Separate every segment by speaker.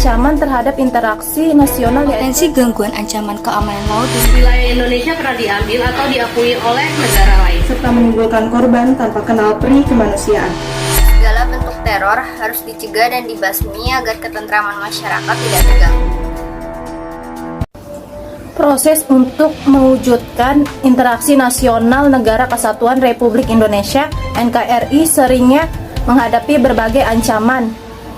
Speaker 1: ancaman terhadap interaksi nasional
Speaker 2: Potensi gangguan ancaman keamanan laut di
Speaker 3: wilayah Indonesia pernah diambil atau diakui oleh negara lain,
Speaker 1: serta menimbulkan korban tanpa kenal peri kemanusiaan.
Speaker 2: segala bentuk teror harus dicegah dan dibasmi agar ketentraman masyarakat tidak terganggu.
Speaker 1: Proses untuk mewujudkan interaksi nasional Negara Kesatuan Republik Indonesia (NKRI) seringnya menghadapi berbagai ancaman.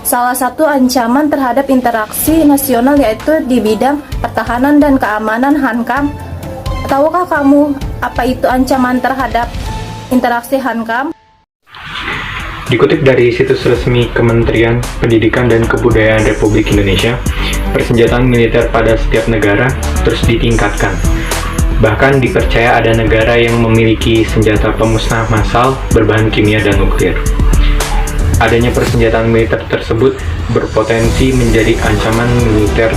Speaker 1: Salah satu ancaman terhadap interaksi nasional yaitu di bidang pertahanan dan keamanan HANKAM. Tahukah kamu apa itu ancaman terhadap interaksi HANKAM?
Speaker 4: Dikutip dari situs resmi Kementerian Pendidikan dan Kebudayaan Republik Indonesia, persenjataan militer pada setiap negara terus ditingkatkan. Bahkan dipercaya ada negara yang memiliki senjata pemusnah massal berbahan kimia dan nuklir. Adanya persenjataan militer tersebut berpotensi menjadi ancaman militer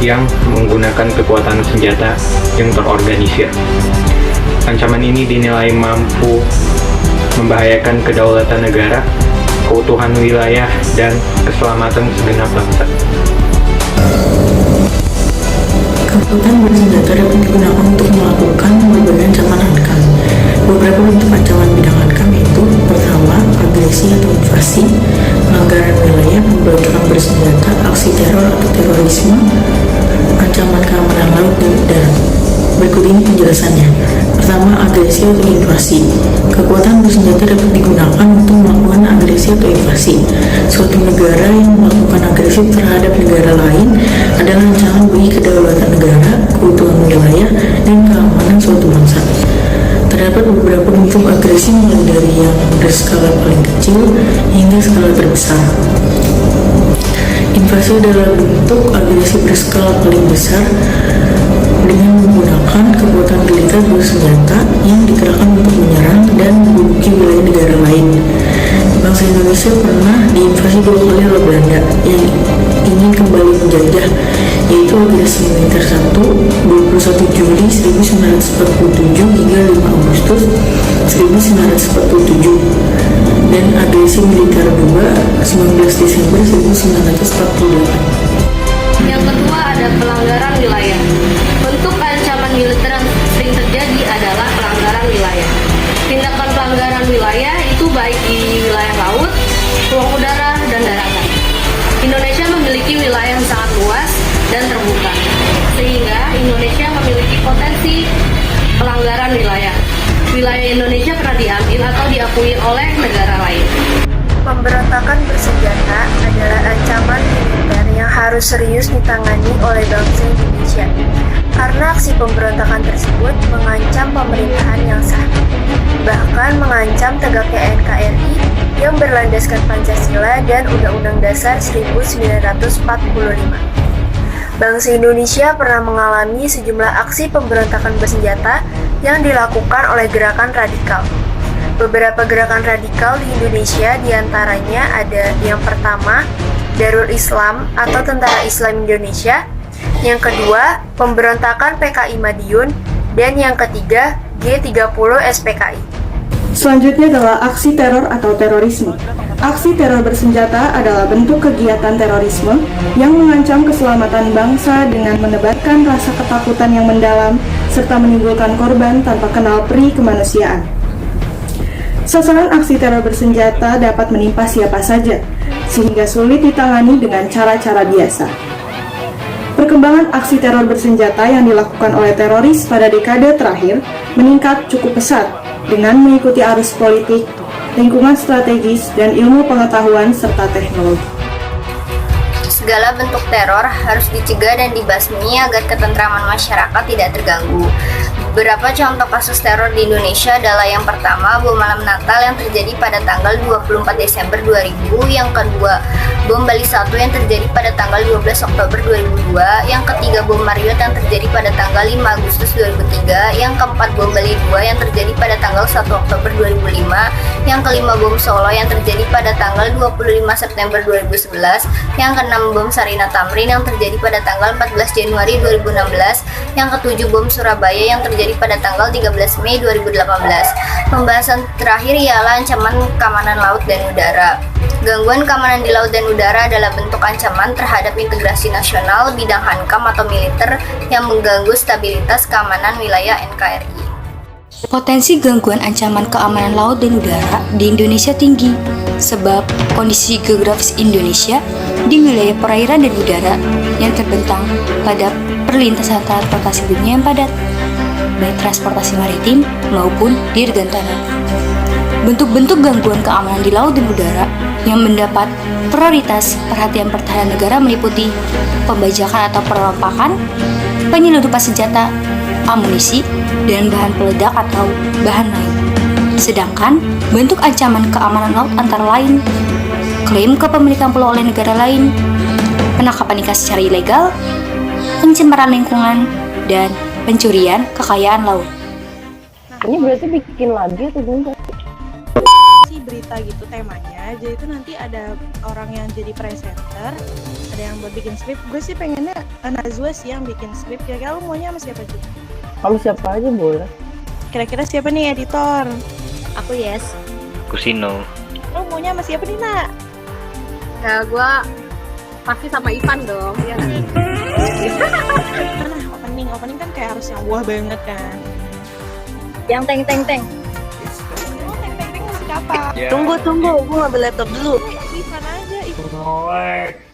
Speaker 4: yang menggunakan kekuatan senjata yang terorganisir. Ancaman ini dinilai mampu membahayakan kedaulatan negara, keutuhan wilayah, dan keselamatan segenap bangsa.
Speaker 5: Kekuatan bersenjata dapat digunakan untuk melakukan berbagai ancaman HANKAM. Beberapa bentuk ancaman bidang HANKAM yaitu: pertama, agresi atau invasi, pelanggaran wilayah, pemberontakan bersenjata, aksi teror atau terorisme, ancaman keamanan laut dan udara. Berikut ini penjelasannya. Pertama, agresi atau invasi. Kekuatan bersenjata dapat digunakan untuk melakukan agresi atau invasi. Suatu negara yang melakukan agresi terhadap negara lain adalah ancaman bagi kedaulatan negara, keutuhan wilayah, dan keamanan suatu bangsa. Terdapat beberapa bentuk agresi mulai dari yang berskala paling kecil hingga skala terbesar. Invasi adalah bentuk agresi berskala paling besar dengan menggunakan kekuatan militer bersenjata yang dikerahkan untuk menyerang dan menduduki wilayah negara lain. Bangsa Indonesia pernah diinvasi 2 kali oleh Belanda yang ingin kembali menjajah, yaitu agresi militer 1, 21 Juli 1947 hingga 5 Agustus 1947, dan agresi militer 2, 19 Desember 1948.
Speaker 3: Yang kedua ada pelanggaran wilayah. Bentuk ancaman militer yang sering terjadi adalah pelanggaran wilayah. Tindakan pelanggaran wilayah itu baik di wilayah laut, ruang udara, dan daratan. Indonesia memiliki wilayah yang sangat luas dan terbuka, sehingga Indonesia memiliki potensi pelanggaran wilayah. Wilayah Indonesia pernah diambil atau diakui oleh negara lain.
Speaker 6: Pemberontakan bersenjata adalah ancaman militer yang harus serius ditangani oleh bangsa Indonesia, karena aksi pemberontakan tersebut mengancam pemerintahan yang sah, bahkan mengancam tegaknya NKRI yang berlandaskan Pancasila dan Undang-Undang Dasar 1945. Bangsa Indonesia pernah mengalami sejumlah aksi pemberontakan bersenjata yang dilakukan oleh gerakan radikal. Beberapa gerakan radikal di Indonesia diantaranya ada yang pertama, Darul Islam atau Tentara Islam Indonesia, yang kedua, pemberontakan PKI Madiun, dan yang ketiga, G30 SPKI.
Speaker 1: Selanjutnya adalah aksi teror atau terorisme. Aksi teror bersenjata adalah bentuk kegiatan terorisme yang mengancam keselamatan bangsa dengan menebarkan rasa ketakutan yang mendalam serta menimbulkan korban tanpa kenal peri kemanusiaan. Sasaran aksi teror bersenjata dapat menimpa siapa saja, sehingga sulit ditangani dengan cara-cara biasa. Perkembangan aksi teror bersenjata yang dilakukan oleh teroris pada dekade terakhir meningkat cukup pesat dengan mengikuti arus politik, lingkungan strategis, dan ilmu pengetahuan serta teknologi.
Speaker 2: Segala bentuk teror harus dicegah dan dibasmi agar ketentraman masyarakat tidak terganggu. Beberapa contoh kasus teror di Indonesia adalah yang pertama, bom malam Natal yang terjadi pada tanggal 24 Desember 2000, yang kedua, bom Bali 1 yang terjadi pada tanggal 12 Oktober 2002, yang ketiga, bom Marriott yang terjadi pada tanggal 5 Agustus 2003, yang keempat, bom Bali 2 yang terjadi pada tanggal 1 Oktober 2005, yang kelima, bom Solo yang terjadi pada tanggal 25 September 2011, yang keenam, bom Sarina Tamrin yang terjadi pada tanggal 14 Januari 2016, yang ketujuh, bom Surabaya yang terjadi pada tanggal 13 Mei 2018. Pembahasan terakhir ialah ancaman keamanan laut dan udara. Gangguan keamanan di laut dan udara adalah bentuk ancaman terhadap integrasi nasional bidang hankam atau militer yang mengganggu stabilitas keamanan wilayah NKRI.
Speaker 7: Potensi gangguan ancaman keamanan laut dan udara di Indonesia tinggi, sebab kondisi geografis Indonesia di wilayah perairan dan udara yang terbentang pada perlintasan transportasi dunia yang padat, baik transportasi maritim maupun dirgantara. Bentuk-bentuk gangguan keamanan di laut dan udara yang mendapat prioritas perhatian pertahanan negara meliputi pembajakan atau perompakan, penyelundupan senjata, amunisi, dan bahan peledak atau bahan lain. Sedangkan bentuk ancaman keamanan laut antara lain klaim kepemilikan pulau oleh negara lain, penangkapan ikan secara ilegal, pencemaran lingkungan, dan pencurian kekayaan laut.
Speaker 3: Ini berarti bikin lagi atau gimana?
Speaker 1: Berita gitu temanya, jadi itu nanti ada orang yang jadi presenter, ada yang buat bikin skrip. Gue sih pengennya Najwa sih yang bikin skrip. Kira-kira lo maunya sama siapa juga?
Speaker 3: Kamu siapa aja boleh.
Speaker 1: Kira-kira siapa nih editor?
Speaker 3: Aku Yes.
Speaker 4: Kusino.
Speaker 1: Lo maunya sama siapa nih, Nak?
Speaker 3: Ya gue pasti sama Ivan dong. Ya.
Speaker 1: Mana opening kan kayak harus yang wah banget kan.
Speaker 3: Yang teng.
Speaker 1: Oh, teng-teng masih kapan?
Speaker 3: Tunggu, gue ngambil laptop dulu.
Speaker 1: Ivan aja, Ivan.